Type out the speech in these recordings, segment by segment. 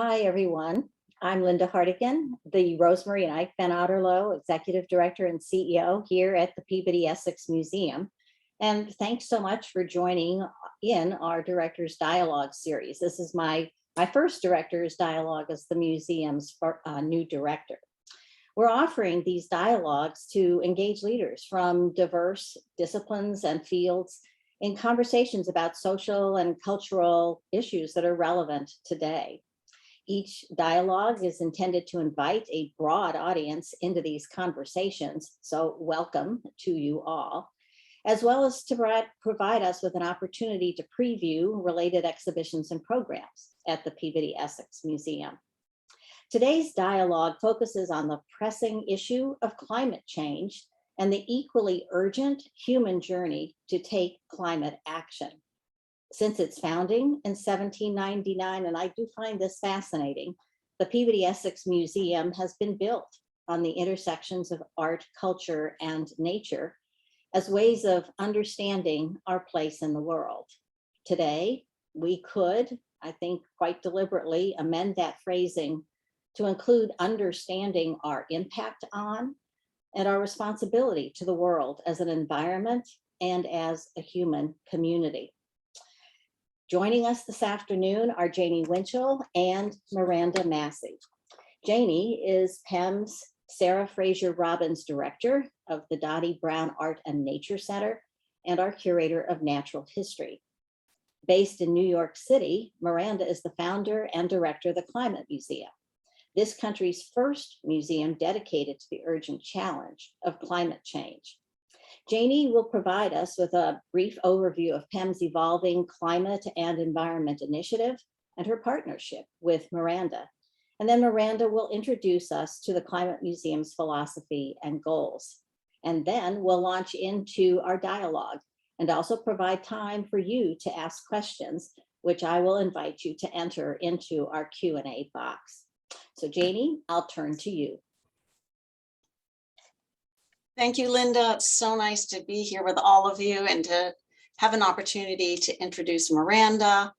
Hi, everyone. I'm Lynda Hartigan, the Rosemary and Eijk Van Otterloo Executive Director and CEO here at the Peabody Essex Museum. And thanks so much for joining in our Directors Dialogue series. This is my first Directors Dialogue as the museum's new director. We're offering these dialogues to engage leaders from diverse disciplines and fields in conversations about social and cultural issues that are relevant today. Each dialogue is intended to invite a broad audience into these conversations, so welcome to you all, as well as to provide us with an opportunity to preview related exhibitions and programs at the Peabody Essex Museum. Today's dialogue focuses on the pressing issue of climate change and the equally urgent human journey to take climate action. Since its founding in 1799, and I do find this fascinating, the Peabody Essex Museum has been built on the intersections of art, culture, and nature as ways of understanding our place in the world. Today, we could, I think quite deliberately, amend that phrasing to include understanding our impact on and our responsibility to the world as an environment and as a human community. Joining us this afternoon are Janie Winchell and Miranda Massie. Janie is PEM's Sarah Fraser Robbins Director of the Dottie Brown Art and Nature Center and our Curator of Natural History. Based in New York City, Miranda is the founder and director of the Climate Museum, this country's first museum dedicated to the urgent challenge of climate change. Janie will provide us with a brief overview of PEM's evolving climate and environment initiative and her partnership with Miranda. And then Miranda will introduce us to the Climate Museum's philosophy and goals. And then we'll launch into our dialogue and also provide time for you to ask questions, which I will invite you to enter into our Q&A box. So Janie, I'll turn to you. Thank you, Lynda. It's so nice to be here with all of you and to have an opportunity to introduce Miranda.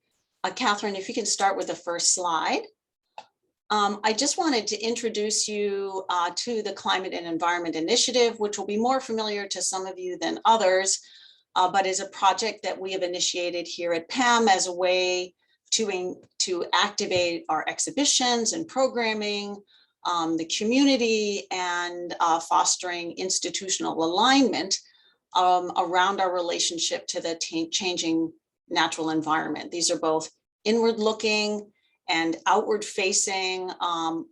Catherine, if you can start with the first slide. I just wanted to introduce you to the Climate and Environment Initiative, which will be more familiar to some of you than others, but is a project that we have initiated here at PEM as a way to activate our exhibitions and programming, the community, and fostering institutional alignment around our relationship to the changing natural environment. These are both inward-looking and outward-facing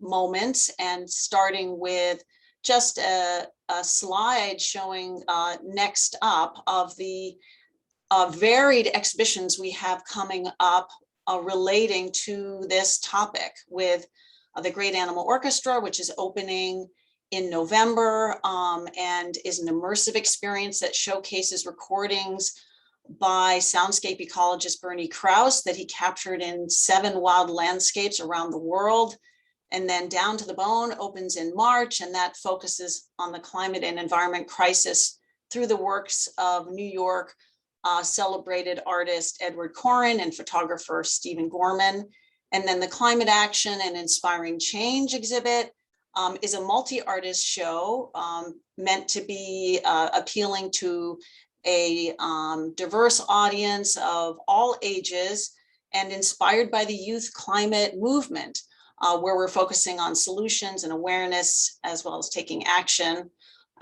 moments, and starting with just a slide showing next up of the varied exhibitions we have coming up relating to this topic, with the Great Animal Orchestra, which is opening in November and is an immersive experience that showcases recordings by soundscape ecologist Bernie Krause that he captured in 7 wild landscapes around the world. And then Down to the Bone opens in March, and that focuses on the climate and environment crisis through the works of New York celebrated artist Edward Corin and photographer Stephen Gorman. And then the Climate Action and Inspiring Change exhibit is a multi-artist show meant to be appealing to a diverse audience of all ages and inspired by the youth climate movement, where we're focusing on solutions and awareness as well as taking action.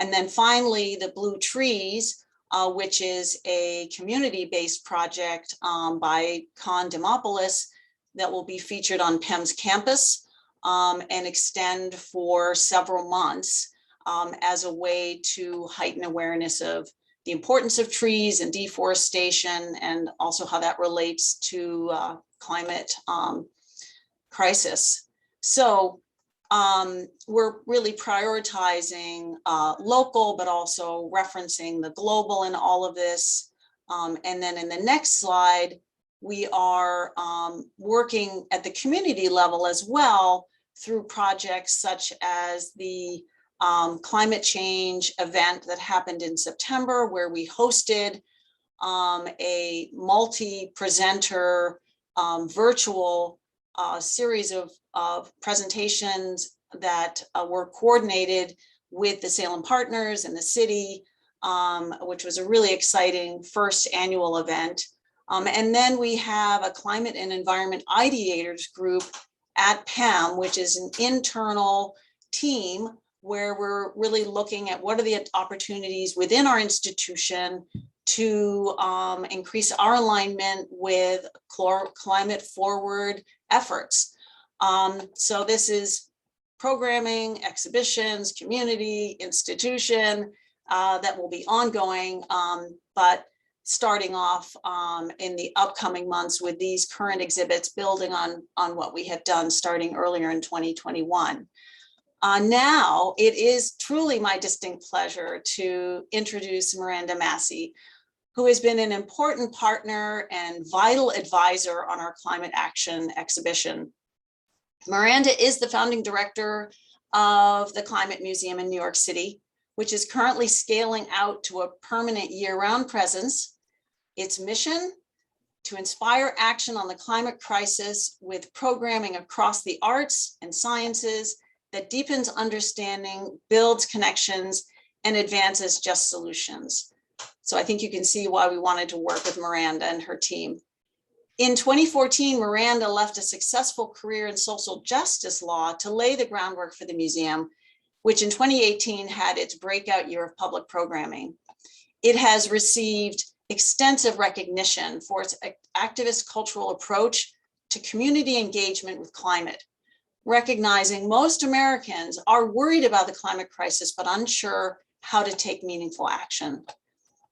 And then finally, the Blue Trees, which is a community-based project by Con Dimopoulos that will be featured on PEM's campus and extend for several months as a way to heighten awareness of the importance of trees and deforestation, and also how that relates to climate crisis. So we're really prioritizing local, but also referencing the global in all of this. And then in the next slide, we are working at the community level as well through projects such as the climate change event that happened in September, where we hosted a multi-presenter virtual a series of presentations that were coordinated with the Salem partners and the city, which was a really exciting first annual event. And then we have a climate and environment ideators group at PEM, which is an internal team where we're really looking at what are the opportunities within our institution to increase our alignment with climate forward efforts. So this is programming, exhibitions, community, institution that will be ongoing, but starting off in the upcoming months with these current exhibits, building on what we have done starting earlier in 2021. Now, it is truly my distinct pleasure to introduce Miranda Massie, who has been an important partner and vital advisor on our climate action exhibition. Miranda is the founding director of the Climate Museum in New York City, which is currently scaling out to a permanent year-round presence. Its mission: to inspire action on the climate crisis with programming across the arts and sciences that deepens understanding, builds connections, and advances just solutions. So I think you can see why we wanted to work with Miranda and her team. In 2014, Miranda left a successful career in social justice law to lay the groundwork for the museum, which in 2018 had its breakout year of public programming. It has received extensive recognition for its activist cultural approach to community engagement with climate, recognizing most Americans are worried about the climate crisis, but unsure how to take meaningful action.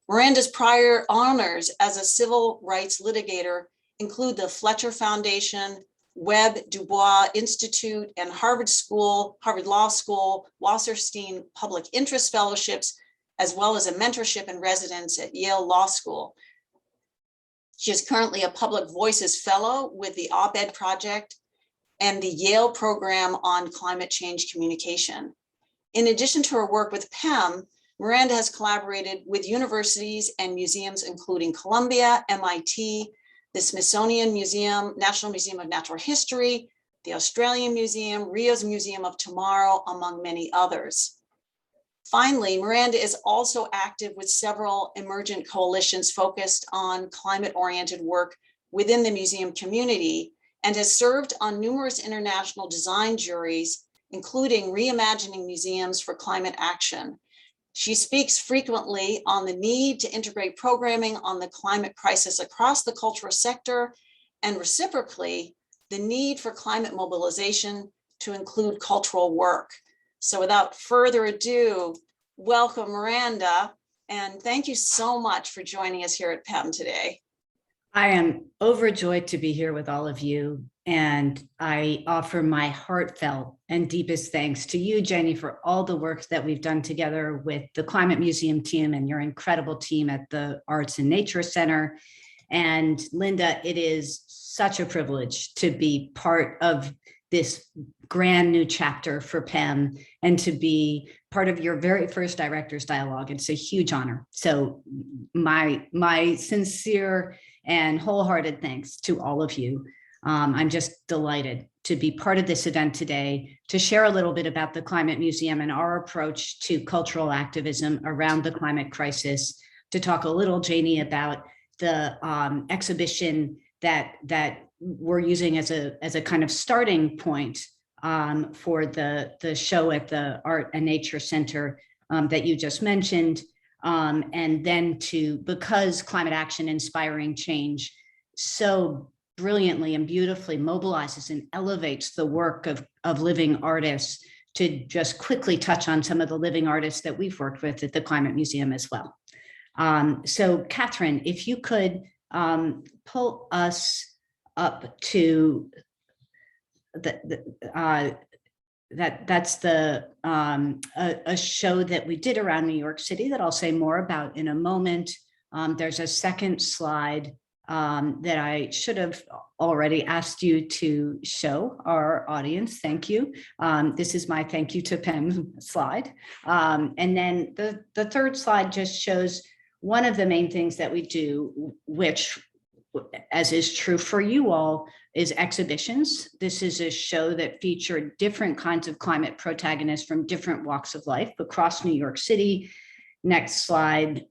Miranda's prior honors as a civil rights litigator include the Fletcher Foundation, Webb Du Bois Institute, and Harvard Law School, Wasserstein Public Interest Fellowships, as well as a mentorship and residence at Yale Law School. She is currently a Public Voices Fellow with the Op-Ed Project and the Yale Program on Climate Change Communication. In addition to her work with PEM, Miranda has collaborated with universities and museums, including Columbia, MIT, the Smithsonian Museum, National Museum of Natural History, the Australian Museum, Rio's Museum of Tomorrow, among many others. Finally, Miranda is also active with several emergent coalitions focused on climate-oriented work within the museum community and has served on numerous international design juries, including Reimagining Museums for Climate Action. She speaks frequently on the need to integrate programming on the climate crisis across the cultural sector, and reciprocally, the need for climate mobilization to include cultural work. So without further ado, welcome Miranda, and thank you so much for joining us here at PEM today. I am overjoyed to be here with all of you, and I offer my heartfelt and deepest thanks to you, Jenny, for all the work that we've done together with the Climate Museum team and your incredible team at the Arts and Nature Center. And Lynda, it is such a privilege to be part of this grand new chapter for PEM and to be part of your very first Directors Dialogue. It's a huge honor. So my sincere and wholehearted thanks to all of you. I'm just delighted to be part of this event today to share a little bit about the Climate Museum and our approach to cultural activism around the climate crisis, to talk a little, Janie, about the exhibition that we're using as a kind of starting point for the show at the Art and Nature Center that you just mentioned. And then because climate action inspiring change so brilliantly and beautifully mobilizes and elevates the work of living artists, to just quickly touch on some of the living artists that we've worked with at the Climate Museum as well. So Catherine, if you could pull us up to that's a show that we did around New York City that I'll say more about in a moment. There's a second slide that I should have already asked you to show our audience. Thank you. This is my thank you to PEM slide. And then the third slide just shows one of the main things that we do, which, as is true for you all, is exhibitions. This is a show that featured different kinds of climate protagonists from different walks of life across New York City. Next slide.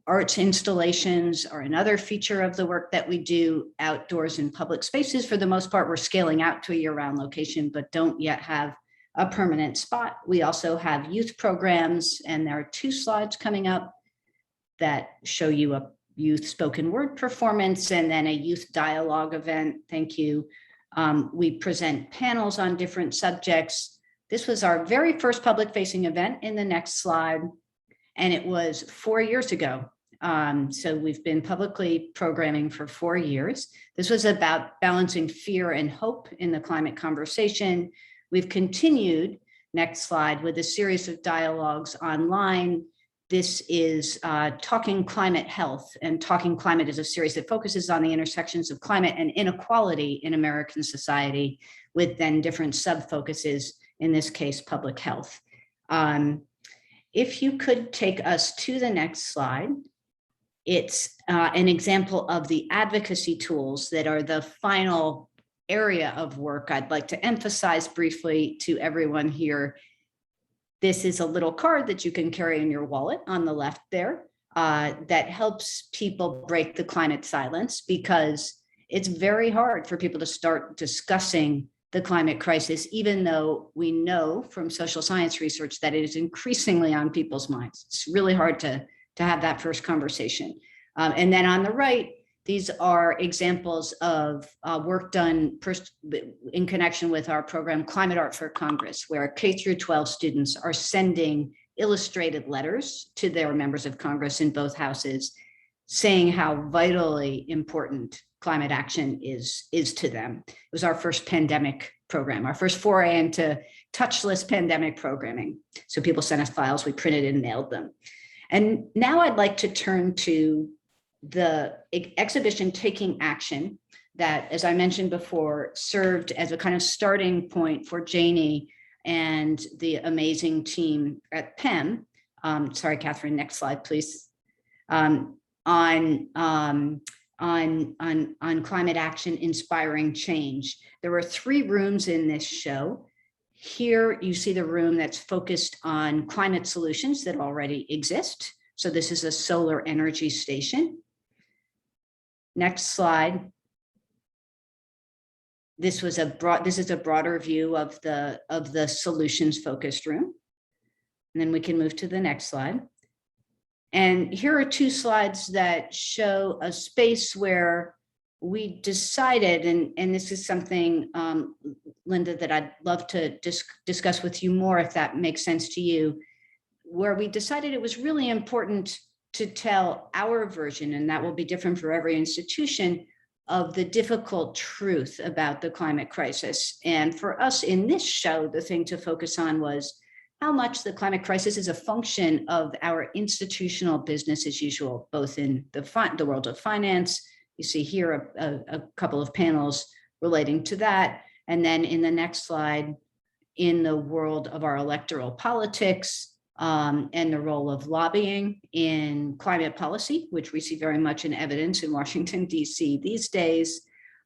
Arts installations are another feature of the work that we do outdoors in public spaces. For the most part, we're scaling out to a year-round location, but don't yet have a permanent spot. We also have youth programs, and there are 2 slides coming up that show you a youth spoken word performance and then a youth dialogue event. Thank you. We present panels on different subjects. This was our very first public facing event in the next slide, and it was 4 years ago. So we've been publicly programming for 4 years. This was about balancing fear and hope in the climate conversation. We've continued, next slide, with a series of dialogues online. This is Talking Climate Health, and Talking Climate is a series that focuses on the intersections of climate and inequality in American society, with then different sub-focuses, in this case, public health. If you could take us to the next slide. It's an example of the advocacy tools that are the final area of work I'd like to emphasize briefly to everyone here. This is a little card that you can carry in your wallet on the left there that helps people break the climate silence, because it's very hard for people to start discussing the climate crisis, even though we know from social science research that it is increasingly on people's minds. It's really hard to have that first conversation. And then on the right, these are examples of work done in connection with our program, Climate Art for Congress, where K through 12 students are sending illustrated letters to their members of Congress in both houses, saying how vitally important climate action is to them. It was our first pandemic program, our first foray into touchless pandemic programming. So people sent us files, we printed and mailed them. And now I'd like to turn to the exhibition Taking Action that, as I mentioned before, served as a kind of starting point for Janie and the amazing team at PEM. Sorry, Catherine, next slide, please. On climate action, inspiring change. There were 3 rooms in this show. Here you see the room that's focused on climate solutions that already exist. So this is a solar energy station. Next slide. This is a broader view of the solutions focused room. And then we can move to the next slide. And here are 2 slides that show a space where we decided, and this is something, Lynda, that I'd love to discuss with you more, if that makes sense to you, where we decided it was really important to tell our version, and that will be different for every institution, of the difficult truth about the climate crisis. And for us in this show, the thing to focus on was how much the climate crisis is a function of our institutional business as usual, both in the world of finance. You see here a couple of panels relating to that. And then in the next slide, in the world of our electoral politics and the role of lobbying in climate policy, which we see very much in evidence in Washington, DC these days.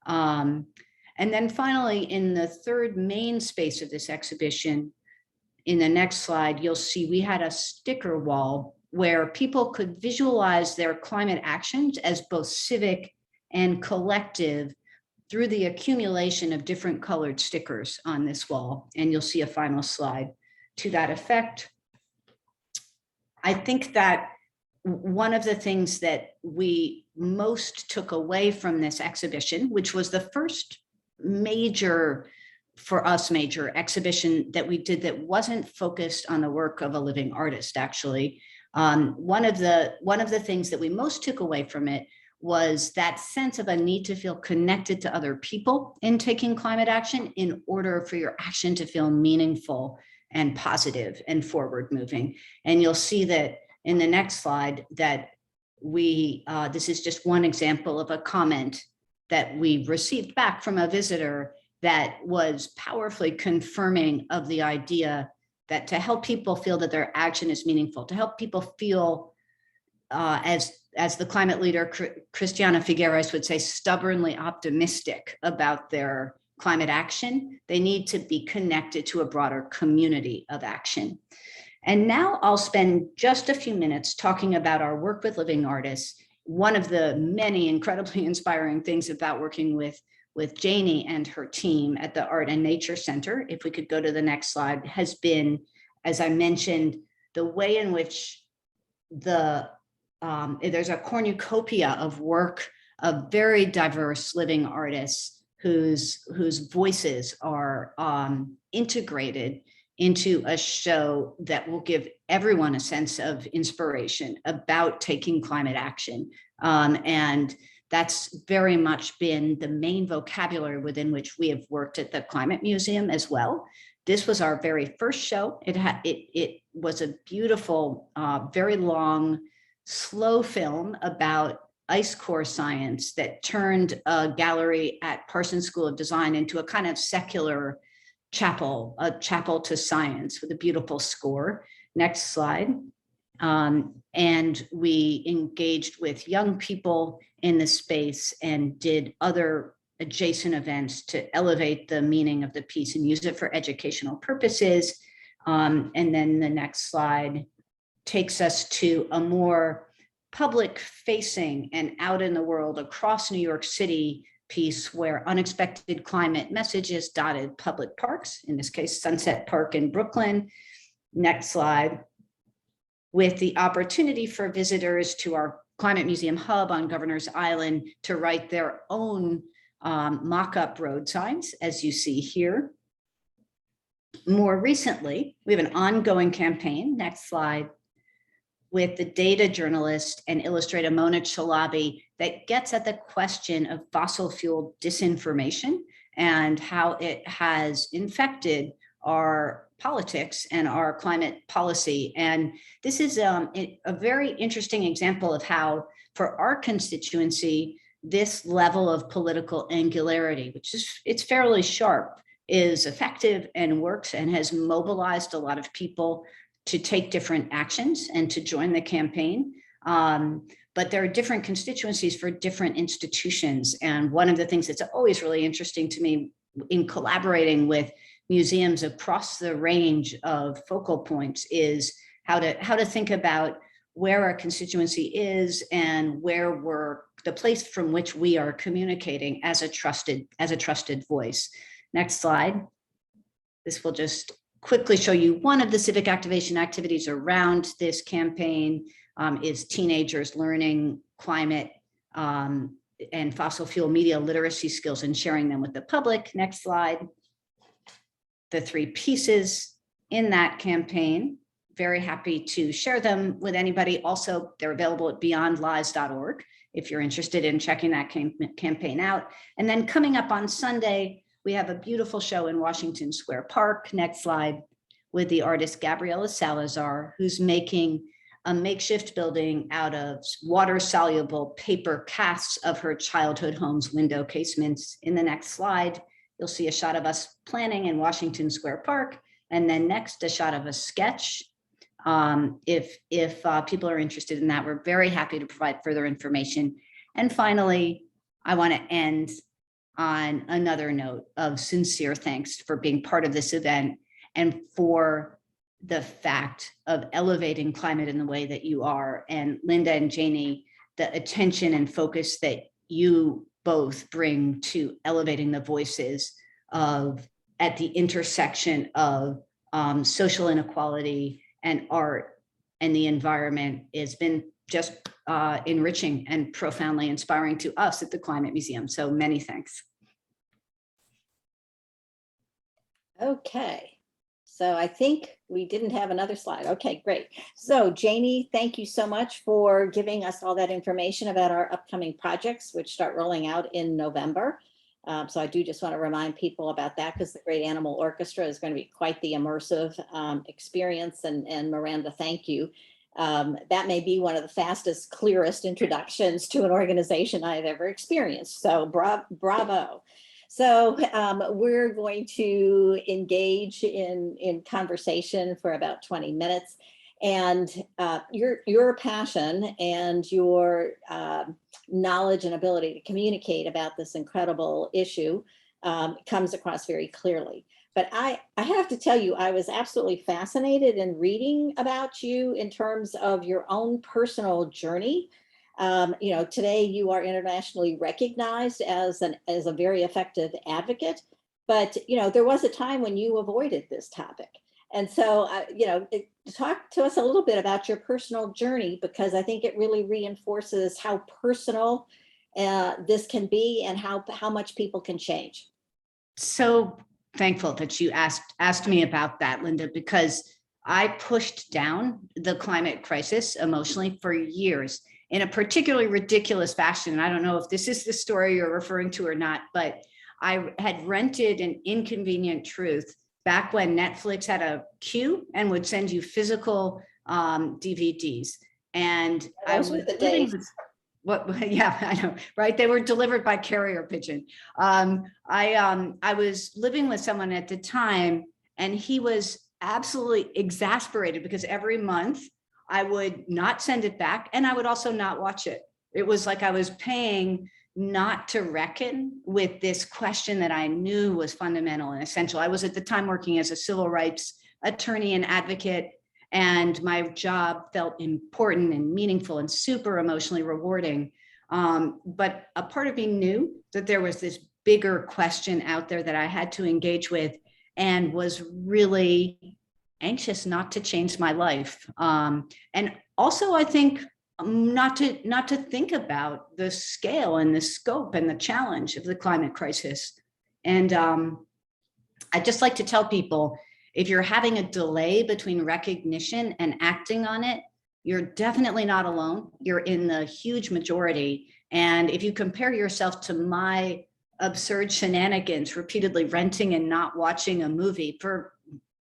And then finally, in the third main space of this exhibition, in the next slide, you'll see we had a sticker wall where people could visualize their climate actions as both civic and collective through the accumulation of different colored stickers on this wall. And you'll see a final slide to that effect. I think that one of the things that we most took away from this exhibition, which was the first major exhibition that we did that wasn't focused on the work of a living artist, actually. One of the things that we most took away from it was that sense of a need to feel connected to other people in taking climate action in order for your action to feel meaningful and positive and forward moving. And you'll see that in the next slide that this is just one example of a comment that we received back from a visitor that was powerfully confirming of the idea that to help people feel that their action is meaningful, to help people feel as as the climate leader, Christiana Figueres would say, stubbornly optimistic about their climate action. They need to be connected to a broader community of action. And now I'll spend just a few minutes talking about our work with living artists. One of the many incredibly inspiring things about working with Janie and her team at the Art and Nature Center, if we could go to the next slide, has been, as I mentioned, the way in which there's a cornucopia of work of very diverse living artists whose voices are integrated into a show that will give everyone a sense of inspiration about taking climate action. And that's very much been the main vocabulary within which we have worked at the Climate Museum as well. This was our very first show. It was a beautiful, very long, slow film about ice core science that turned a gallery at Parsons School of Design into a kind of secular chapel, a chapel to science with a beautiful score. Next slide. And we engaged with young people in the space and did other adjacent events to elevate the meaning of the piece and use it for educational purposes. And then the next slide takes us to a more public facing and out in the world across New York City piece where unexpected climate messages dotted public parks, in this case, Sunset Park in Brooklyn. Next slide. With the opportunity for visitors to our Climate Museum hub on Governor's Island to write their own mock-up road signs, as you see here. More recently, we have an ongoing campaign, next slide, with the data journalist and illustrator Mona Chalabi that gets at the question of fossil fuel disinformation and how it has infected our politics and our climate policy. And this is a very interesting example of how, for our constituency, this level of political angularity, which is, it's fairly sharp, is effective and works and has mobilized a lot of people to take different actions and to join the campaign. But there are different constituencies for different institutions. And one of the things that's always really interesting to me in collaborating with museums across the range of focal points is how to think about where our constituency is and where we're the place from which we are communicating as a trusted voice. Next slide. This will just quickly show you one of the civic activation activities around this campaign is teenagers learning climate and fossil fuel media literacy skills and sharing them with the public. Next slide. The three pieces in that campaign, very happy to share them with anybody. Also, they're available at beyondlies.org if you're interested in checking that campaign out. And then coming up on Sunday, we have a beautiful show in Washington Square Park, next slide, with the artist Gabriela Salazar, who's making a makeshift building out of water-soluble paper casts of her childhood home's window casements. In the next slide, you'll see a shot of us planning in Washington Square Park, and then next, a shot of a sketch. If people are interested in that, we're very happy to provide further information. And finally, I want to end on another note of sincere thanks for being part of this event and for the fact of elevating climate in the way that you are. And Lynda and Janie, the attention and focus that you both bring to elevating the voices of at the intersection of social inequality and art and the environment has been just enriching and profoundly inspiring to us at the Climate Museum. So many thanks. Okay, so I think we didn't have another slide. Okay, great. So Janie, thank you so much for giving us all that information about our upcoming projects, which start rolling out in November. So I do just want to remind people about that because the Great Animal Orchestra is going to be quite the immersive experience. And Miranda, thank you. That may be one of the fastest, clearest introductions to an organization I've ever experienced. So bravo. So we're going to engage in conversation for about 20 minutes. And your passion and your knowledge and ability to communicate about this incredible issue comes across very clearly. But I have to tell you, I was absolutely fascinated in reading about you in terms of your own personal journey. Today you are internationally recognized as a very effective advocate, but there was a time when you avoided this topic. And so, talk to us a little bit about your personal journey, because I think it really reinforces how personal this can be and how much people can change. So thankful that you asked me about that, Lynda, because I pushed down the climate crisis emotionally for years in a particularly ridiculous fashion. I don't know if this is the story you're referring to or not, but I had rented An Inconvenient Truth back when Netflix had a queue and would send you physical DVDs. And I was living with, yeah, I know, right? They were delivered by carrier pigeon. I was living with someone at the time, and he was absolutely exasperated because every month I would not send it back, and I would also not watch it. It was like I was paying not to reckon with this question that I knew was fundamental and essential. I was at the time working as a civil rights attorney and advocate, and my job felt important and meaningful and super emotionally rewarding. But a part of me knew that there was this bigger question out there that I had to engage with, and was really anxious not to change my life. And also, I think, not to think about the scale and the scope and the challenge of the climate crisis. And I just like to tell people, if you're having a delay between recognition and acting on it, you're definitely not alone. You're in the huge majority. And if you compare yourself to my absurd shenanigans, repeatedly renting and not watching a movie for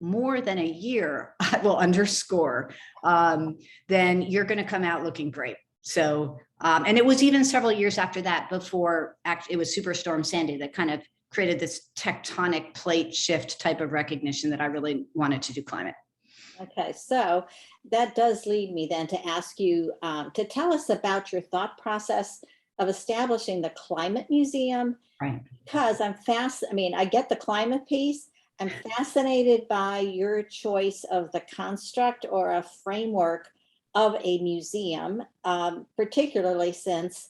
more than a year, I will underscore, then you're going to come out looking great. So, and it was even several years after that, before it was Superstorm Sandy, that kind of created this tectonic plate shift type of recognition that I really wanted to do climate. Okay, so that does lead me then to ask you to tell us about your thought process of establishing the Climate Museum. Right. Because I get the climate piece. I'm fascinated by your choice of the construct or a framework of a museum, particularly since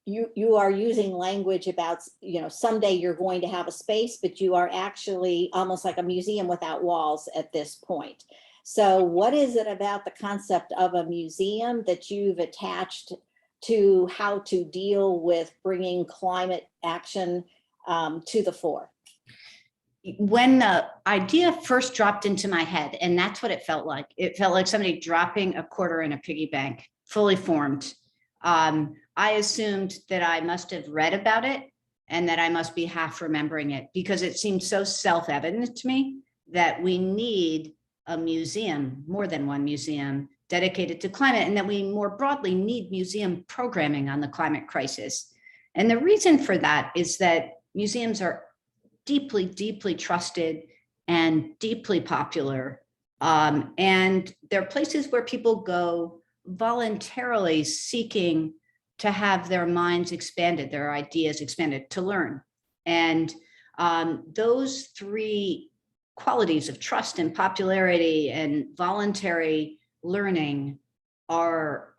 you are using language about, someday you're going to have a space, but you are actually almost like a museum without walls at this point. So what is it about the concept of a museum that you've attached to how to deal with bringing climate action to the fore? When the idea first dropped into my head, and that's what it felt like somebody dropping a quarter in a piggy bank, fully formed. I assumed that I must have read about it and that I must be half remembering it, because it seemed so self-evident to me that we need a museum, more than one museum, dedicated to climate, and that we more broadly need museum programming on the climate crisis. And the reason for that is that museums are deeply, deeply trusted and deeply popular. And they're places where people go voluntarily seeking to have their minds expanded, their ideas expanded, to learn. And those three qualities of trust and popularity and voluntary learning are,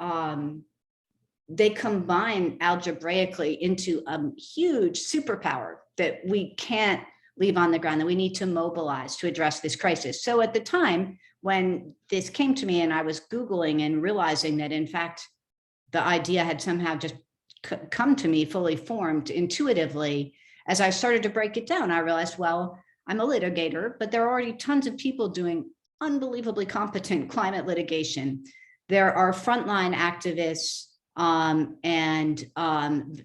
they combine algebraically into a huge superpower that we can't leave on the ground, that we need to mobilize to address this crisis. So at the time when this came to me and I was Googling and realizing that, in fact, the idea had somehow just come to me fully formed intuitively, as I started to break it down, I realized, well, I'm a litigator, but there are already tons of people doing unbelievably competent climate litigation. There are frontline activists and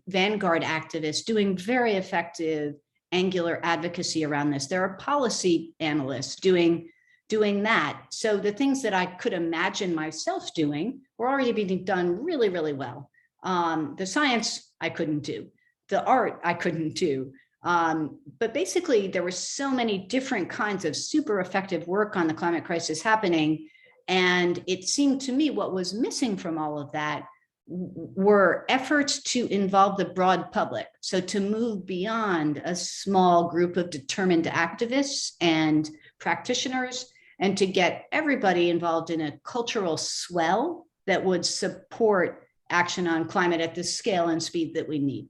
vanguard activists doing very effective angular advocacy around this. There are policy analysts doing that. So the things that I could imagine myself doing were already being done really, really well. The science I couldn't do, the art I couldn't do. But basically there were so many different kinds of super effective work on the climate crisis happening. And it seemed to me what was missing from all of that were efforts to involve the broad public. So to move beyond a small group of determined activists and practitioners, and to get everybody involved in a cultural swell that would support action on climate at the scale and speed that we need.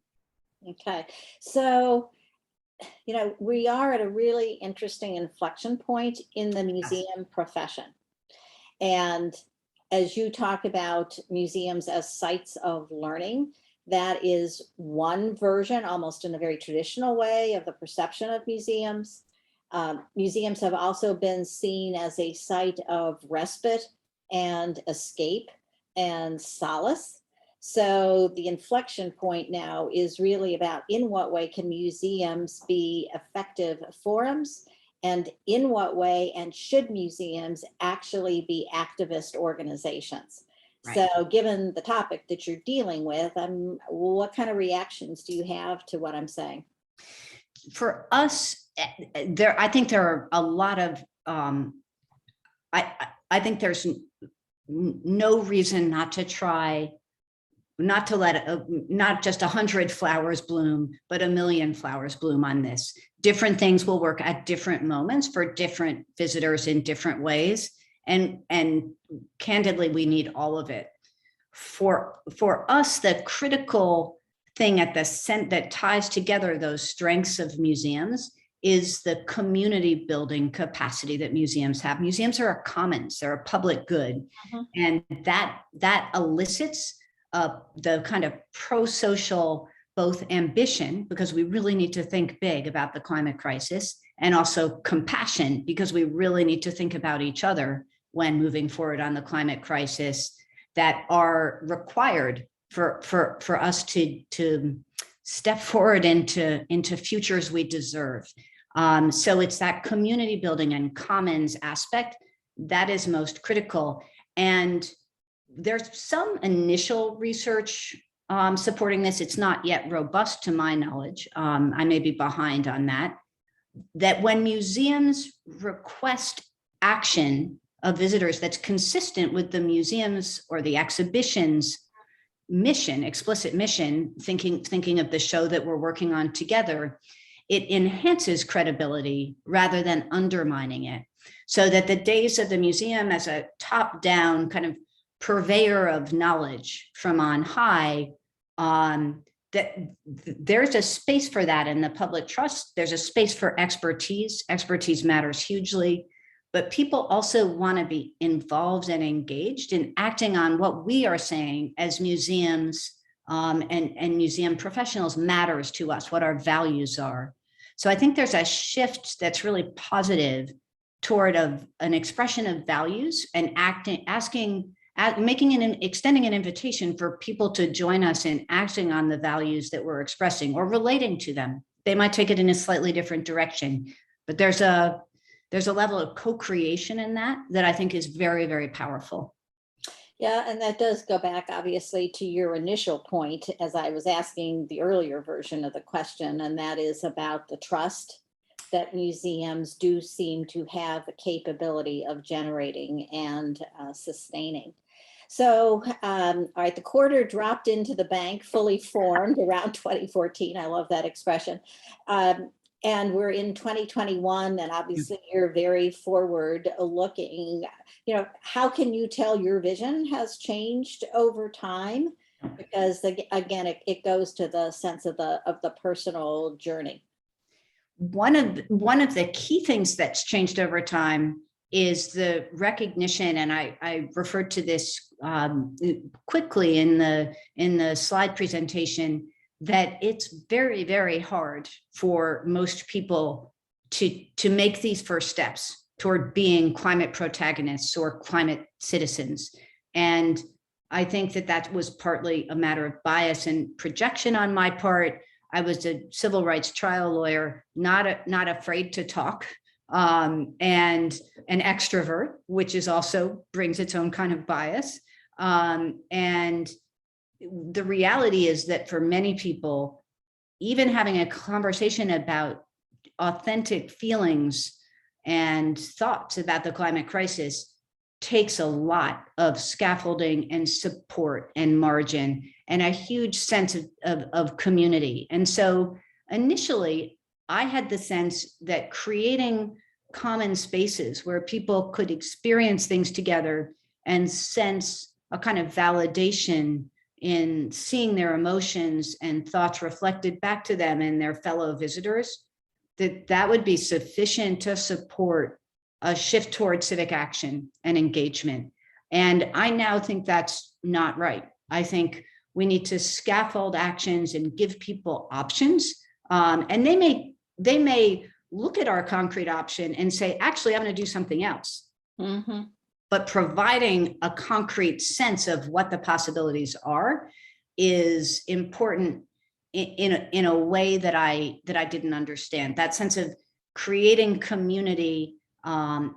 Okay, so, we are at a really interesting inflection point in the museum profession. And as you talk about museums as sites of learning, that is one version, almost in a very traditional way, of the perception of museums. Museums have also been seen as a site of respite and escape and solace. So the inflection point now is really about in what way can museums be effective forums, and in what way and should museums actually be activist organizations? Right. So given the topic that you're dealing with, what kind of reactions do you have to what I'm saying? For us, I think there are a lot of, I think there's no reason not to try, not to let not just 100 flowers bloom, but 1,000,000 flowers bloom on this. Different things will work at different moments for different visitors in different ways. And candidly, we need all of it. For us, the critical thing at the center that ties together those strengths of museums is the community building capacity that museums have. Museums are a commons, they're a public good. And that elicits the kind of pro-social both ambition, because we really need to think big about the climate crisis, and also compassion, because we really need to think about each other when moving forward on the climate crisis, that are required for us to step forward into futures we deserve. So it's that community building and commons aspect that is most critical. And there's some initial research supporting this. It's not yet robust to my knowledge. I may be behind on that. That when museums request action of visitors that's consistent with the museum's or the exhibition's mission, explicit mission, thinking of the show that we're working on together, it enhances credibility rather than undermining it. So that the days of the museum as a top-down kind of purveyor of knowledge from on high, that there's a space for that in the public trust. There's a space for expertise. Expertise matters hugely, but people also want to be involved and engaged in acting on what we are saying as museums and museum professionals matters to us, what our values are. So I think there's a shift that's really positive toward an expression of values and extending an invitation for people to join us in acting on the values that we're expressing or relating to them. They might take it in a slightly different direction, but there's a level of co-creation in that I think is very, very powerful. Yeah, and that does go back obviously to your initial point as I was asking the earlier version of the question, and that is about the trust that museums do seem to have the capability of generating and sustaining. So, all right, the quarter dropped into the bank fully formed around 2014. I love that expression. And we're in 2021, and obviously you're very forward looking. How can you tell your vision has changed over time? Because again, it goes to the sense of the personal journey. One of the key things that's changed over time is the recognition, and I referred to this quickly in the slide presentation, that it's very, very hard for most people to make these first steps toward being climate protagonists or climate citizens. And I think that was partly a matter of bias and projection on my part. I was a civil rights trial lawyer, not afraid to talk, and an extrovert, which is also brings its own kind of bias. And the reality is that for many people, even having a conversation about authentic feelings and thoughts about the climate crisis takes a lot of scaffolding and support and margin and a huge sense of community. And so initially, I had the sense that creating common spaces where people could experience things together and sense a kind of validation in seeing their emotions and thoughts reflected back to them and their fellow visitors, that would be sufficient to support a shift toward civic action and engagement. And I now think that's not right. I think we need to scaffold actions and give people options. And they may look at our concrete option and say, actually, I'm going to do something else. Mm-hmm. But providing a concrete sense of what the possibilities are is important in a way that I didn't understand. That sense of creating community,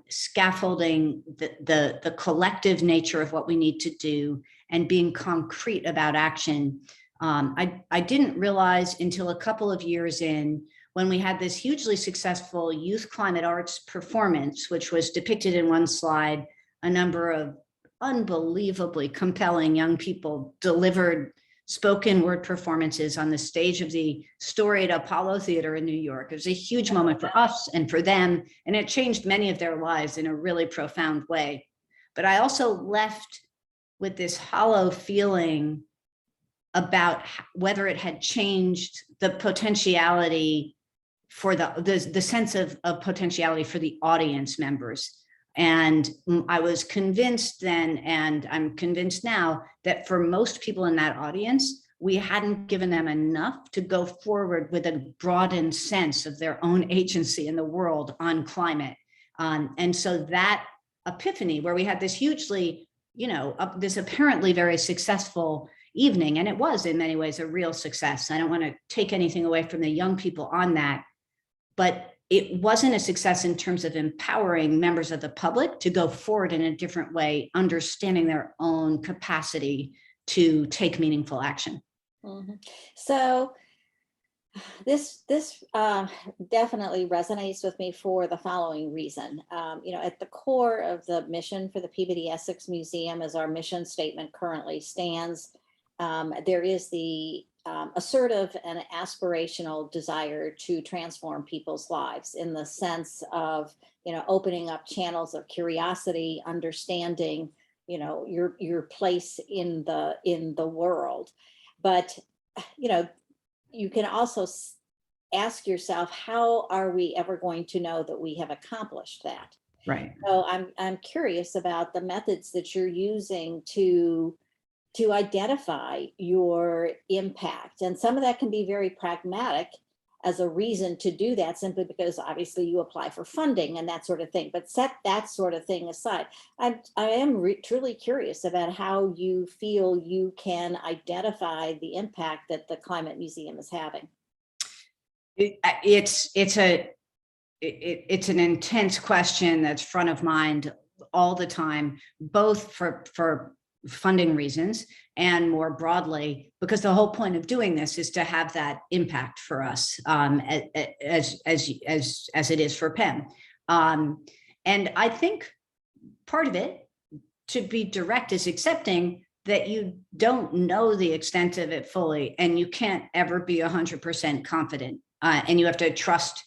scaffolding the collective nature of what we need to do, and being concrete about action. I didn't realize until a couple of years in, when we had this hugely successful youth climate arts performance, which was depicted in one slide. A number of unbelievably compelling young people delivered spoken word performances on the stage of the storied Apollo Theater in New York. It was a huge moment for us and for them, and it changed many of their lives in a really profound way. But I also left with this hollow feeling about whether it had changed the potentiality for the sense of potentiality for the audience members. And I was convinced then, and I'm convinced now, that for most people in that audience, we hadn't given them enough to go forward with a broadened sense of their own agency in the world on climate. And so that epiphany, where we had this hugely, this apparently very successful evening, and it was in many ways a real success. I don't want to take anything away from the young people on that, but it wasn't a success in terms of empowering members of the public to go forward in a different way, understanding their own capacity to take meaningful action. Mm-hmm. So this definitely resonates with me for the following reason. At the core of the mission for the Peabody Essex Museum, as our mission statement currently stands, there is the assertive and aspirational desire to transform people's lives in the sense of, opening up channels of curiosity, understanding, your place in the world. But, you can also ask yourself, how are we ever going to know that we have accomplished that? Right. So I'm curious about the methods that you're using to identify your impact. And some of that can be very pragmatic as a reason to do that, simply because obviously you apply for funding and that sort of thing. But set that sort of thing aside. I am truly curious about how you feel you can identify the impact that the Climate Museum is having. It's an intense question that's front of mind all the time, both for funding reasons and more broadly, because the whole point of doing this is to have that impact for us, as it is for PEM. And I think part of it, to be direct, is accepting that you don't know the extent of it fully, and you can't ever be 100% confident. And you have to trust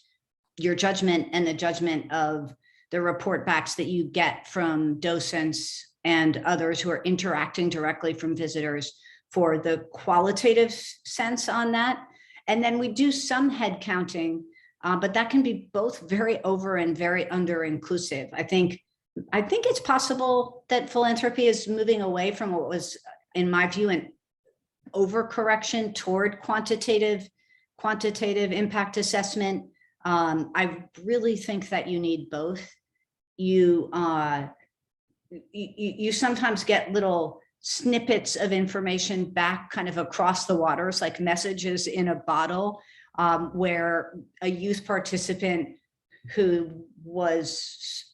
your judgment and the judgment of the report backs that you get from docents and others who are interacting directly from visitors for the qualitative sense on that. And then we do some head counting, but that can be both very over and very under inclusive. I think it's possible that philanthropy is moving away from what was, in my view, an overcorrection toward quantitative impact assessment. I really think that you need both. You sometimes get little snippets of information back kind of across the waters, like messages in a bottle, where a youth participant who was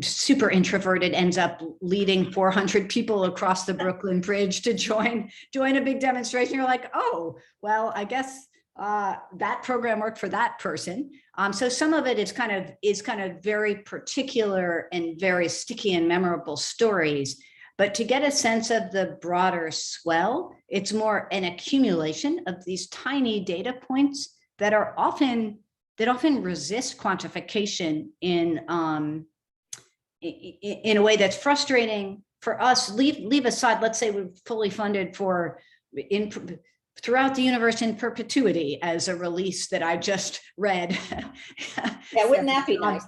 super introverted ends up leading 400 people across the Brooklyn Bridge to join a big demonstration. You're like, oh, well, I guess that program worked for that person. So some of it is kind of very particular and very sticky and memorable stories. But to get a sense of the broader swell, it's more an accumulation of these tiny data points that often resist quantification in a way that's frustrating for us. Leave aside, let's say we're fully funded throughout the universe in perpetuity as a release that I just read. Yeah, wouldn't that be nice?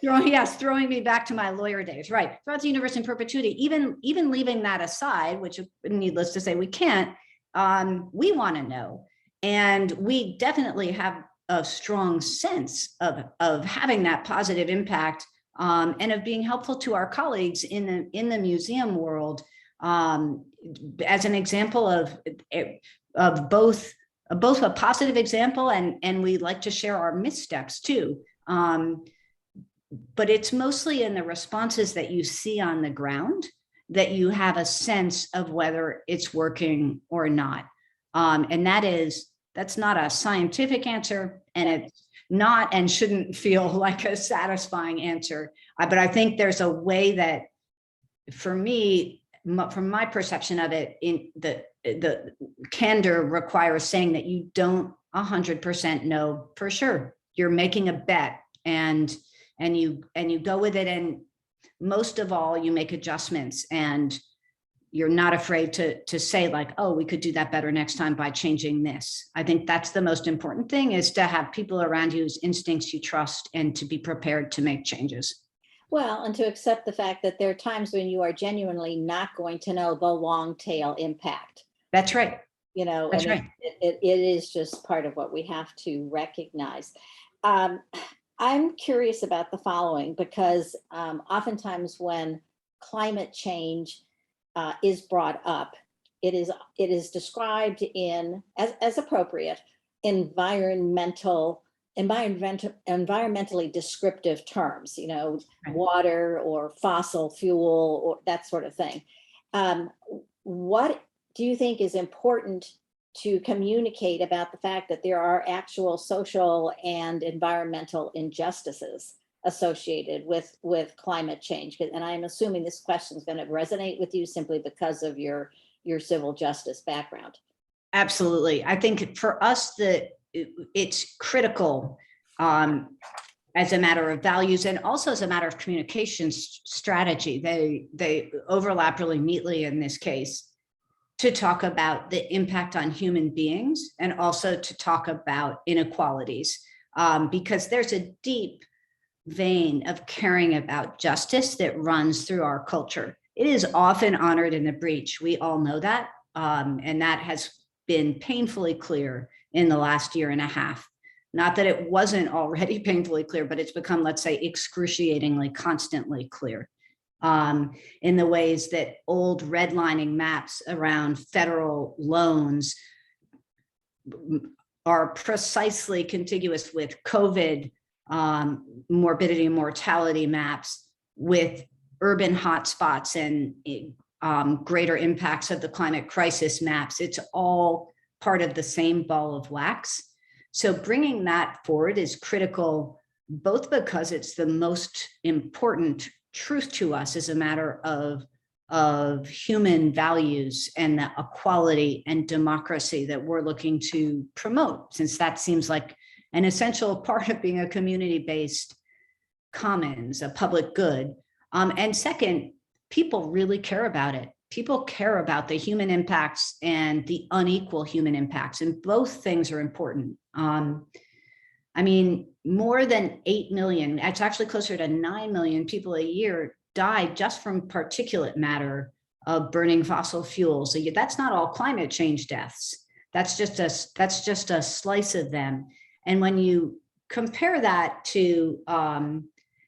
Throwing me back to my lawyer days, right? Throughout the universe in perpetuity, even leaving that aside, which needless to say, we can't, we want to know. And we definitely have a strong sense of having that positive impact, and of being helpful to our colleagues in the museum world, as an example of both a positive example, and we like to share our missteps too. But it's mostly in the responses that you see on the ground that you have a sense of whether it's working or not. And that's not a scientific answer, and it's not and shouldn't feel like a satisfying answer. But I think there's a way that, for me, from my perception of it, in the candor requires saying that you don't 100% know for sure. You're making a bet, and you go with it, and most of all, you make adjustments, and you're not afraid to say, like, oh, we could do that better next time by changing this. I think that's the most important thing, is to have people around you whose instincts you trust, and to be prepared to make changes. Well, and to accept the fact that there are times when you are genuinely not going to know the long tail impact. That's right. You know, That's and right. it is just part of what we have to recognize. I'm curious about the following, because oftentimes when climate change is brought up, it is described in, as appropriate, environmentally descriptive terms, you know, Right. water or fossil fuel or that sort of thing. What do you think is important to communicate about the fact that there are actual social and environmental injustices associated with climate change? And I'm assuming this question is going to resonate with you simply because of your civil justice background. Absolutely. I think for us that it's critical, as a matter of values, and also as a matter of communication strategy. They overlap really neatly in this case, to talk about the impact on human beings, and also to talk about inequalities, because there's a deep vein of caring about justice that runs through our culture. It is often honored in the breach. We all know that, and that has been painfully clear in the last year and a half. Not that it wasn't already painfully clear, but it's become, let's say, excruciatingly, constantly clear. In the ways that old redlining maps around federal loans are precisely contiguous with COVID morbidity and mortality maps, with urban hotspots and greater impacts of the climate crisis maps. It's all part of the same ball of wax. So bringing that forward is critical, both because it's the most important truth to us as a matter of human values and the equality and democracy that we're looking to promote, since that seems like an essential part of being a community-based commons, a public good. And second, people really care about it. People care about the human impacts and the unequal human impacts, and both things are important. I mean, more than 8 million, it's actually closer to 9 million people a year die just from particulate matter of burning fossil fuels. So that's not all climate change deaths. That's just a slice of them. And when you compare that to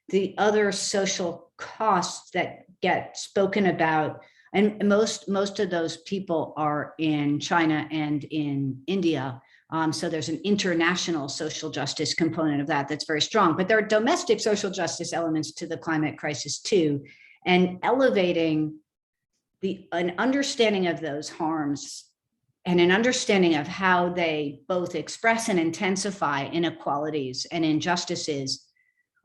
the other social costs that get spoken about, and most of those people are in China and in India. So there's an international social justice component of that that's very strong, but there are domestic social justice elements to the climate crisis too. And elevating an understanding of those harms an understanding of how they both express and intensify inequalities and injustices,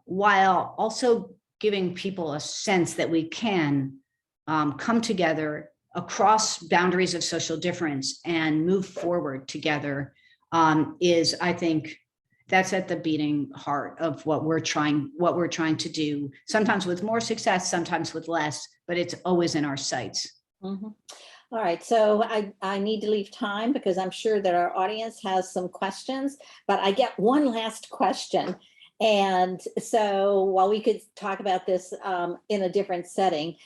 while also giving people a sense that we can come together across boundaries of social difference and move forward together, is, I think, that's at the beating heart of what we're trying to do, sometimes with more success, sometimes with less, but it's always in our sights. Mhm. All right, so I need to leave time because I'm sure that our audience has some questions, but I get one last question. And so while we could talk about this in a different setting,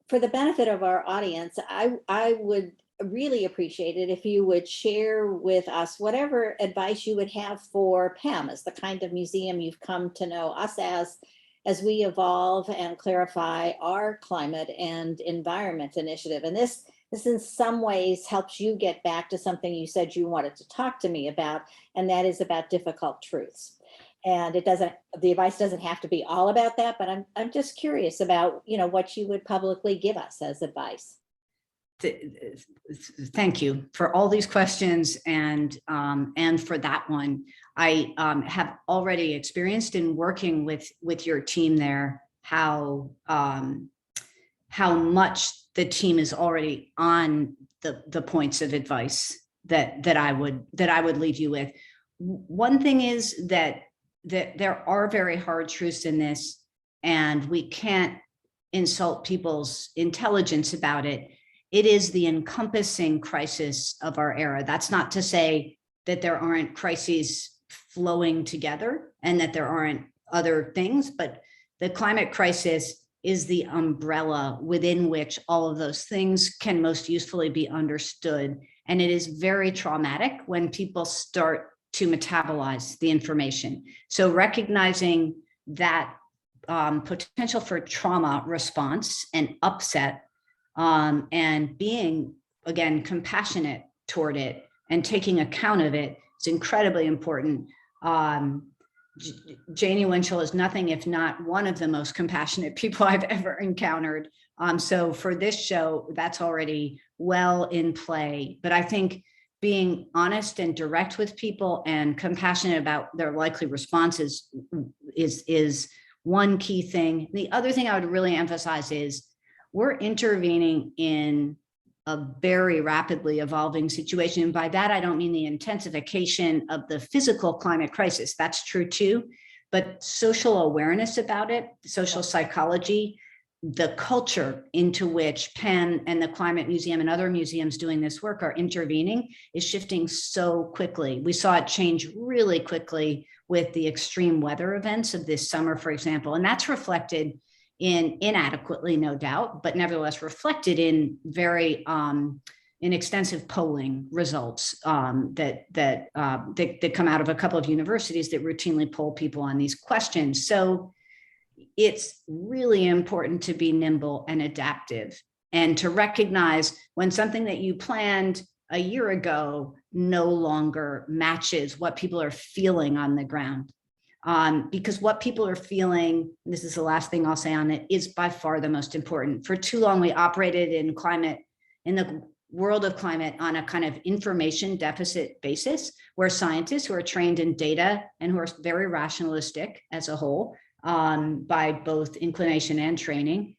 for the benefit of our audience, I would really appreciate it if you would share with us whatever advice you would have for PEM as the kind of museum you've come to know us as we evolve and clarify our climate and environment initiative. And this in some ways helps you get back to something you said you wanted to talk to me about, and that is about difficult truths. And the advice doesn't have to be all about that, but I'm just curious about, what you would publicly give us as advice. Thank you for all these questions, and for that one. I have already experienced in working with your team there how much the team is already on the points of advice that I would leave you with. One thing is that there are very hard truths in this, and we can't insult people's intelligence about it. It is the encompassing crisis of our era. That's not to say that there aren't crises flowing together and that there aren't other things, but the climate crisis is the umbrella within which all of those things can most usefully be understood. And it is very traumatic when people start to metabolize the information. So recognizing that potential for trauma response and upset, and being, again, compassionate toward it and taking account of it is incredibly important. Janie Winchell is nothing if not one of the most compassionate people I've ever encountered. So for this show, that's already well in play. But I think being honest and direct with people and compassionate about their likely responses is one key thing. The other thing I would really emphasize is we're intervening in a very rapidly evolving situation. And by that, I don't mean the intensification of the physical climate crisis. That's true too, but social awareness about it, social psychology, the culture into which Penn and the Climate Museum and other museums doing this work are intervening is shifting so quickly. We saw it change really quickly with the extreme weather events of this summer, for example, and that's reflected in inadequately, no doubt, but nevertheless reflected in very in extensive polling results that come out of a couple of universities that routinely poll people on these questions. So it's really important to be nimble and adaptive, and to recognize when something that you planned a year ago no longer matches what people are feeling on the ground. Because what people are feeling, and this is the last thing I'll say on it, is by far the most important. For too long, we operated in the world of climate on a kind of information deficit basis, where scientists who are trained in data and who are very rationalistic as a whole, by both inclination and training,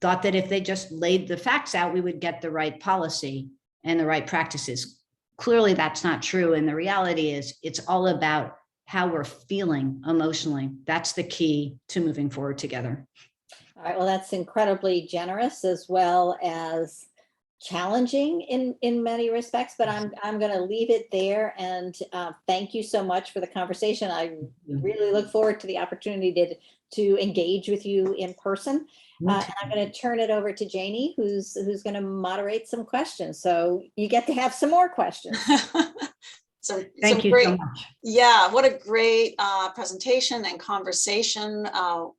thought that if they just laid the facts out, we would get the right policy and the right practices. Clearly, that's not true. And the reality is it's all about how we're feeling emotionally. That's the key to moving forward together. All right, well, that's incredibly generous as well as challenging in many respects, but I'm going to leave it there. And thank you so much for the conversation. I really look forward to the opportunity to engage with you in person. And I'm going to turn it over to Janie, who's going to moderate some questions. So you get to have some more questions. Thank you so much. Yeah, what a great presentation and conversation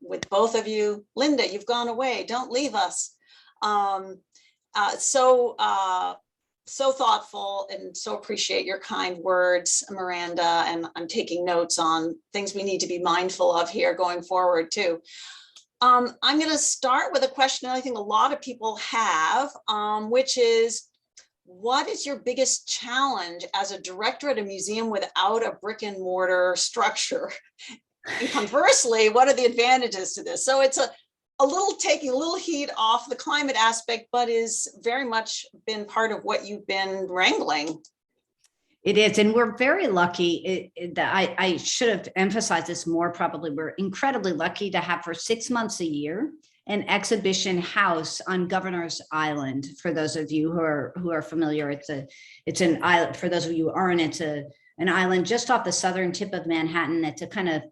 with both of you. Lynda, you've gone away. Don't leave us. So thoughtful, and so appreciate your kind words, Miranda. And I'm taking notes on things we need to be mindful of here going forward too. I'm going to start with a question I think a lot of people have, which is, what is your biggest challenge as a director at a museum without a brick and mortar structure? And conversely, what are the advantages to this? So it's a little taking a little heat off the climate aspect, but is very much been part of what you've been wrangling. It is, and we're very lucky. I should have emphasized this more probably. We're incredibly lucky to have for 6 months a year an exhibition house on Governor's Island. For those of you who are familiar, it's an island. For those of you who aren't, it's an island just off the southern tip of Manhattan. It's a kind of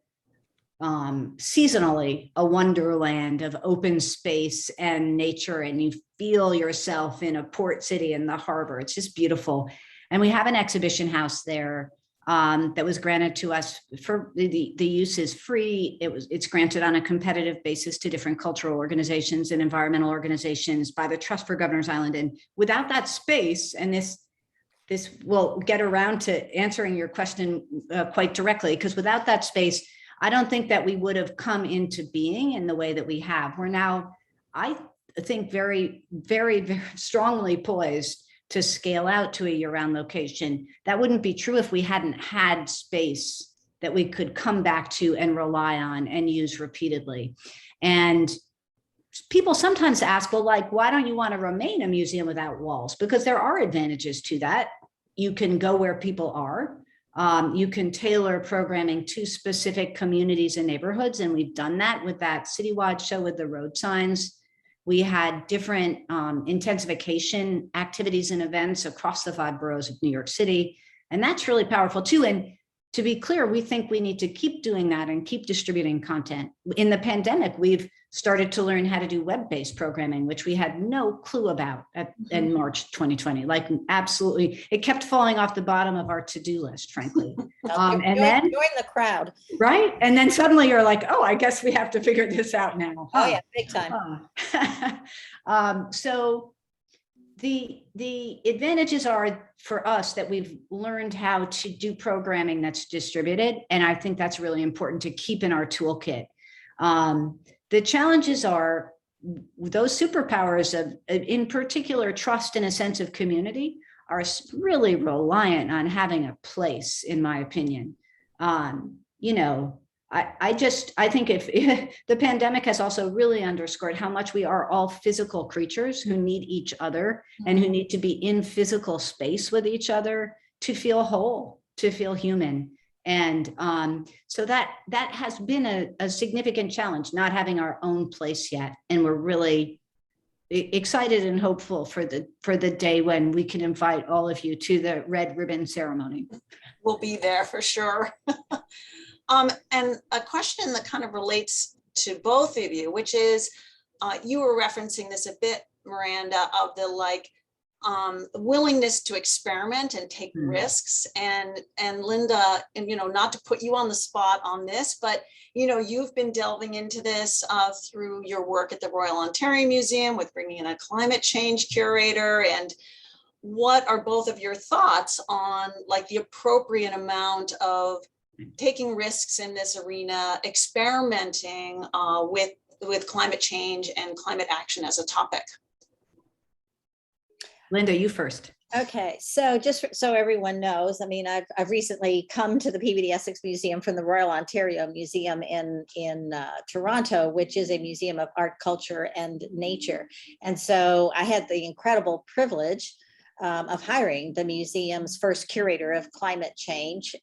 seasonally a wonderland of open space and nature, and you feel yourself in a port city in the harbor. It's just beautiful. And we have an exhibition house there that was granted to us for the use is free. It's granted on a competitive basis to different cultural organizations and environmental organizations by the Trust for Governor's Island. And without that space, and this will get around to answering your question quite directly, because without that space, I don't think that we would have come into being in the way that we have. We're now, I think, very, very, very strongly poised to scale out to a year-round location. That wouldn't be true if we hadn't had space that we could come back to and rely on and use repeatedly. And people sometimes ask, well, like, why don't you want to remain a museum without walls? Because there are advantages to that. You can go where people are. You can tailor programming to specific communities and neighborhoods. And we've done that with that citywide show with the road signs. We had different intensification activities and events across the 5 boroughs of New York City. And that's really powerful too. And to be clear, we think we need to keep doing that and keep distributing content. In the pandemic, we've started to learn how to do web-based programming, which we had no clue about in March 2020. Like, absolutely, it kept falling off the bottom of our to-do list, frankly. And then join the crowd. Right. And then suddenly you're like, oh, I guess we have to figure this out now. Oh yeah, big time. So the advantages are for us that we've learned how to do programming that's distributed. And I think that's really important to keep in our toolkit. The challenges are those superpowers of, in particular, trust and a sense of community are really reliant on having a place, in my opinion. You know, I think if the pandemic has also really underscored how much we are all physical creatures who need each other and who need to be in physical space with each other to feel whole, to feel human. And so that has been a significant challenge, not having our own place yet. And we're really excited and hopeful for the day when we can invite all of you to the red ribbon ceremony. We'll be there for sure. And a question that kind of relates to both of you, which is, you were referencing this a bit, Miranda, of the willingness to experiment and take risks. And Lynda, and not to put you on the spot on this, but you've been delving into this through your work at the Royal Ontario Museum with bringing in a climate change curator. And what are both of your thoughts on the appropriate amount of taking risks in this arena, experimenting with climate change and climate action as a topic? Lynda, you first. Okay, so just so everyone knows, I mean, I've recently come to the PBD Essex Museum from the Royal Ontario Museum in Toronto, which is a museum of art, culture, and nature. And so I had the incredible privilege of hiring the museum's first curator of climate change,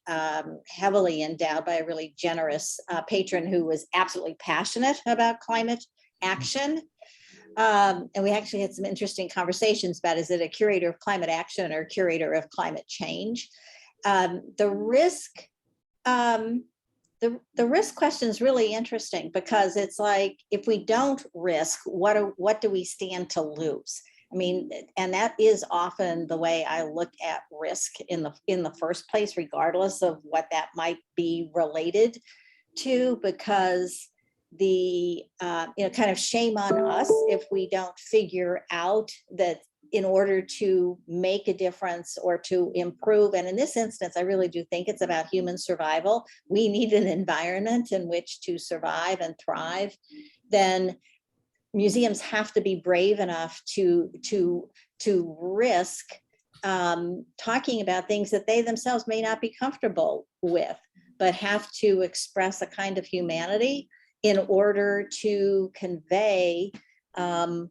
heavily endowed by a really generous patron who was absolutely passionate about climate action. And we actually had some interesting conversations about, is it a curator of climate action or a curator of climate change? The risk question is really interesting, because it's like, if we don't risk, what do we stand to lose? I mean, and that is often the way I look at risk in the first place, regardless of what that might be related to, because the kind of shame on us if we don't figure out that in order to make a difference or to improve, and in this instance, I really do think it's about human survival. We need an environment in which to survive and thrive. Then museums have to be brave enough to risk talking about things that they themselves may not be comfortable with, but have to express a kind of humanity in order to convey an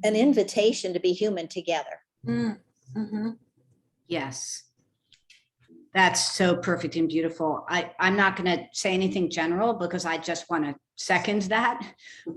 invitation to be human together. Mm-hmm. Yes. That's so perfect and beautiful. I'm not going to say anything general because I just want to second that.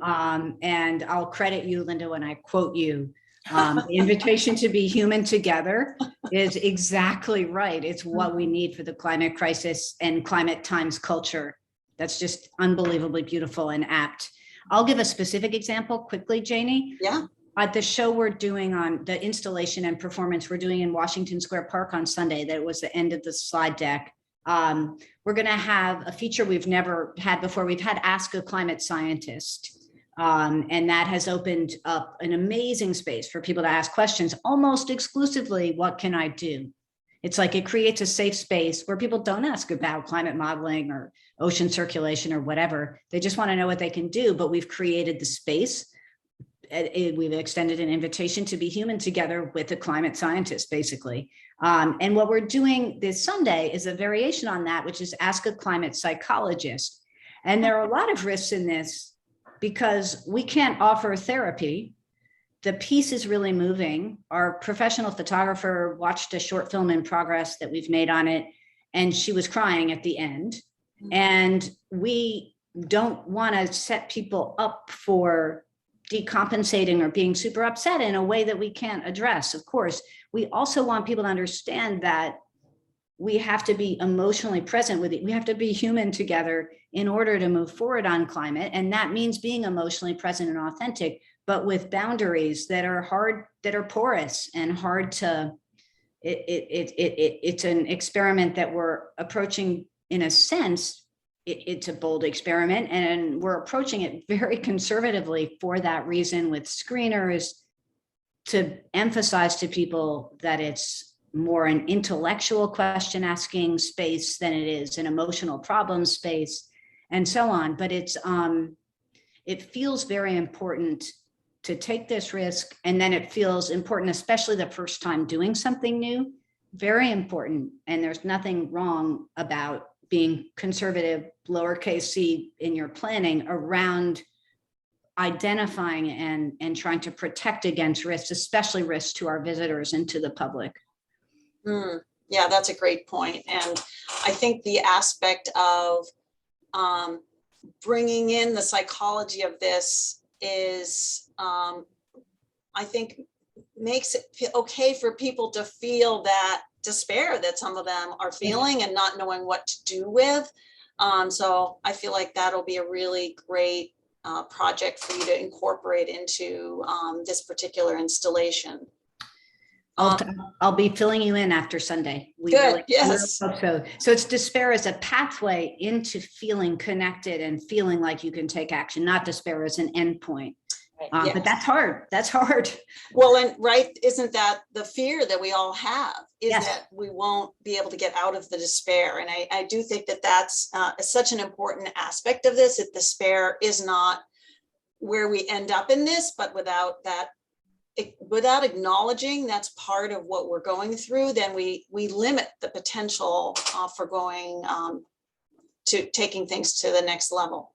And I'll credit you, Lynda, when I quote you. The invitation to be human together is exactly right. It's what we need for the climate crisis and climate times culture. That's just unbelievably beautiful and apt. I'll give a specific example quickly, Janie. Yeah. At the show we're doing on the installation and performance we're doing in Washington Square Park on Sunday, that was the end of the slide deck. We're going to have a feature we've never had before. We've had Ask a Climate Scientist, and that has opened up an amazing space for people to ask questions, almost exclusively, what can I do? It's like it creates a safe space where people don't ask about climate modeling or ocean circulation or whatever. They just want to know what they can do, but we've created the space. We've extended an invitation to be human together with a climate scientist, basically. And what we're doing this Sunday is a variation on that, which is Ask a Climate Psychologist. And there are a lot of risks in this because we can't offer therapy. The piece is really moving. Our professional photographer watched a short film in progress that we've made on it, and she was crying at the end. And we don't want to set people up for decompensating or being super upset in a way that we can't address. Of course, we also want people to understand that we have to be emotionally present with it. We have to be human together in order to move forward on climate. And that means being emotionally present and authentic, but with boundaries that are hard, that are porous and hard to, it's an experiment that we're approaching in a sense. It's a bold experiment, and we're approaching it very conservatively for that reason, with screeners to emphasize to people that it's more an intellectual question asking space than it is an emotional problem space, and so on. But it feels very important to take this risk, and then it feels important, especially the first time doing something new, very important. And there's nothing wrong about being conservative, lowercase c in your planning around identifying and trying to protect against risks, especially risks to our visitors and to the public. Yeah, that's a great point. And I think the aspect of bringing in the psychology of this is, I think, makes it okay for people to feel that despair that some of them are feeling and not knowing what to do with. So I feel like that'll be a really great project for you to incorporate into this particular installation. I'll be filling you in after Sunday. Good, yes. Really hope so it's despair as a pathway into feeling connected and feeling like you can take action, not despair as an endpoint. Yes. But that's hard. That's hard. Well, and right, isn't that the fear that we all have, is Yes. that we won't be able to get out of the despair. And I do think that that's such an important aspect of this, that despair is not where we end up in this, but without acknowledging that's part of what we're going through, then we limit the potential for going to taking things to the next level.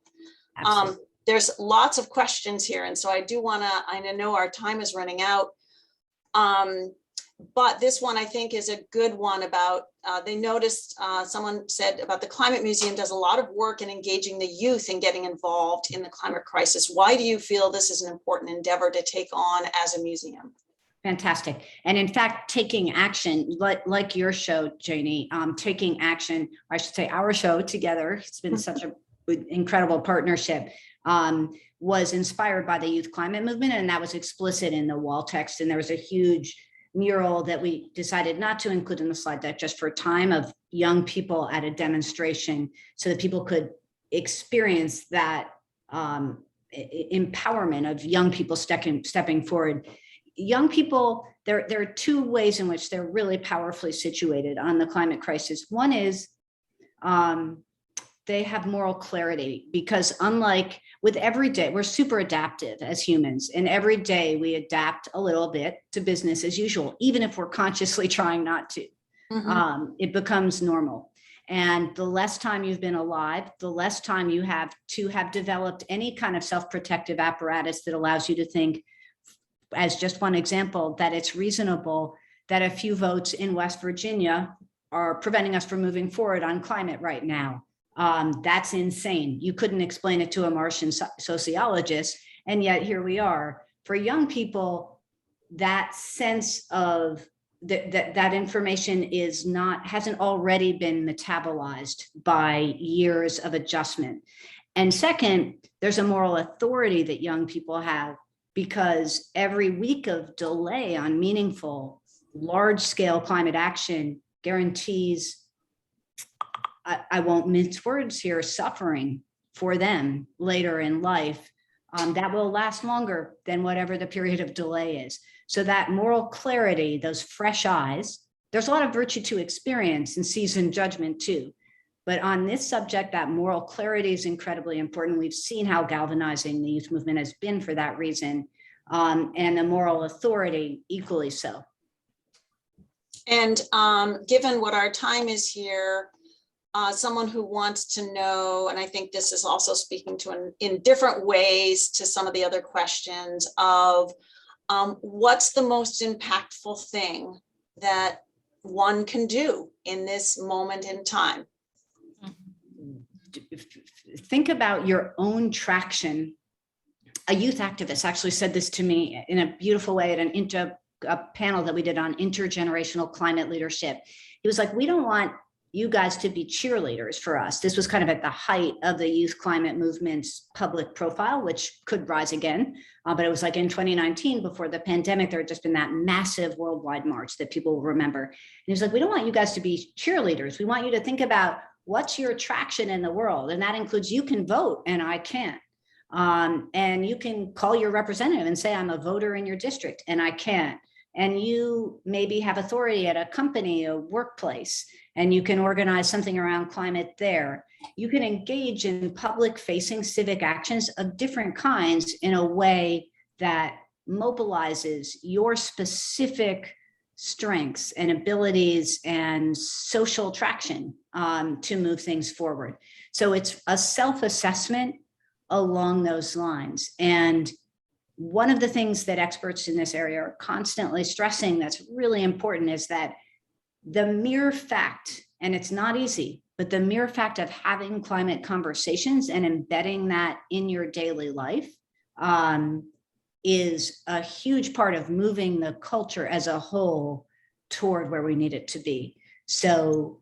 Absolutely. There's lots of questions here, and so I do want to, I know our time is running out, but this one I think is a good one about, they noticed, someone said about the Climate Museum does a lot of work in engaging the youth and getting involved in the climate crisis. Why do you feel this is an important endeavor to take on as a museum? Fantastic. And in fact, taking action, like your show, Janie, taking action, I should say our show together, it's been such an incredible partnership, was inspired by the youth climate movement. And that was explicit in the wall text. And there was a huge mural that we decided not to include in the slide deck just for a time of young people at a demonstration so that people could experience that empowerment of young people stepping forward. Young people, there are two ways in which they're really powerfully situated on the climate crisis. One is they have moral clarity, because unlike with every day, we're super adaptive as humans, and every day we adapt a little bit to business as usual, even if we're consciously trying not to. It becomes normal. And the less time you've been alive, the less time you have to have developed any kind of self-protective apparatus that allows you to think, as just one example, that it's reasonable that a few votes in West Virginia are preventing us from moving forward on climate right now. That's insane. You couldn't explain it to a Martian sociologist, and yet here we are. For young people, that sense of that information hasn't already been metabolized by years of adjustment. And second, there's a moral authority that young people have, because every week of delay on meaningful, large-scale climate action guarantees, I won't mince words here, suffering for them later in life that will last longer than whatever the period of delay is. So that moral clarity, those fresh eyes, there's a lot of virtue to experience and seasoned judgment too. But on this subject, that moral clarity is incredibly important. We've seen how galvanizing the youth movement has been for that reason, and the moral authority equally so. And given what our time is here, someone who wants to know, and I think this is also speaking to in different ways to some of the other questions of what's the most impactful thing that one can do in this moment in time? Think about your own traction. A youth activist actually said this to me in a beautiful way at a panel that we did on intergenerational climate leadership. He was like, we don't want you guys to be cheerleaders for us. This was kind of at the height of the youth climate movement's public profile, which could rise again. But it was like in 2019, before the pandemic, there had just been that massive worldwide march that people will remember. And he was like, we don't want you guys to be cheerleaders. We want you to think about what's your traction in the world. And that includes, you can vote and I can't. And you can call your representative and say, I'm a voter in your district and I can't. And you maybe have authority at a company, a workplace, and you can organize something around climate there. You can engage in public facing civic actions of different kinds in a way that mobilizes your specific strengths and abilities and social traction to move things forward. So it's a self-assessment along those lines. And one of the things that experts in this area are constantly stressing that's really important is that the mere fact, and it's not easy, but the mere fact of having climate conversations and embedding that in your daily life is a huge part of moving the culture as a whole toward where we need it to be. So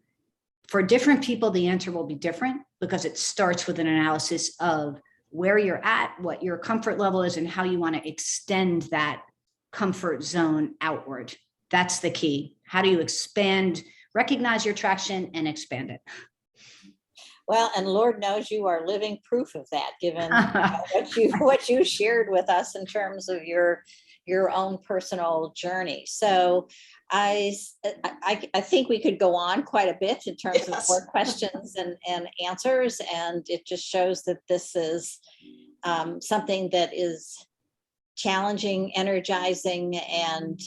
for different people, the answer will be different because it starts with an analysis of where you're at, what your comfort level is, and how you want to extend that comfort zone outward. That's the key. How do you expand, recognize your traction and expand it? Well, and Lord knows you are living proof of that, given what you shared with us in terms of your own personal journey. So I think we could go on quite a bit in terms of more questions and answers, and it just shows that this is something that is challenging, energizing, and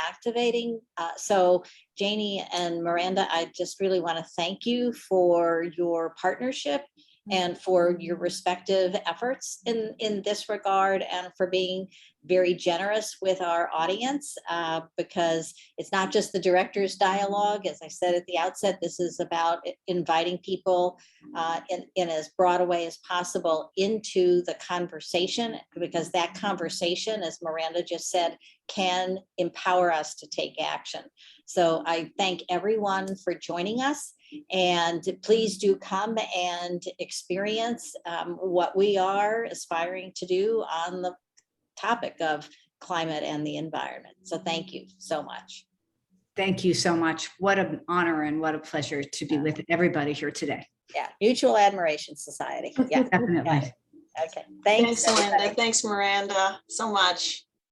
activating. So Janie and Miranda, I just really want to thank you for your partnership and for your respective efforts in this regard, and for being very generous with our audience, because it's not just the director's dialogue. As I said at the outset, this is about inviting people in as broad a way as possible into the conversation, because that conversation, as Miranda just said, can empower us to take action. So I thank everyone for joining us, and please do come and experience what we are aspiring to do on the topic of climate and the environment. So thank you so much. Thank you so much. What an honor and what a pleasure to be with everybody here today. Yeah, Mutual Admiration Society. Yeah, definitely. okay. Thanks, Lynda. Thanks, Miranda, so much.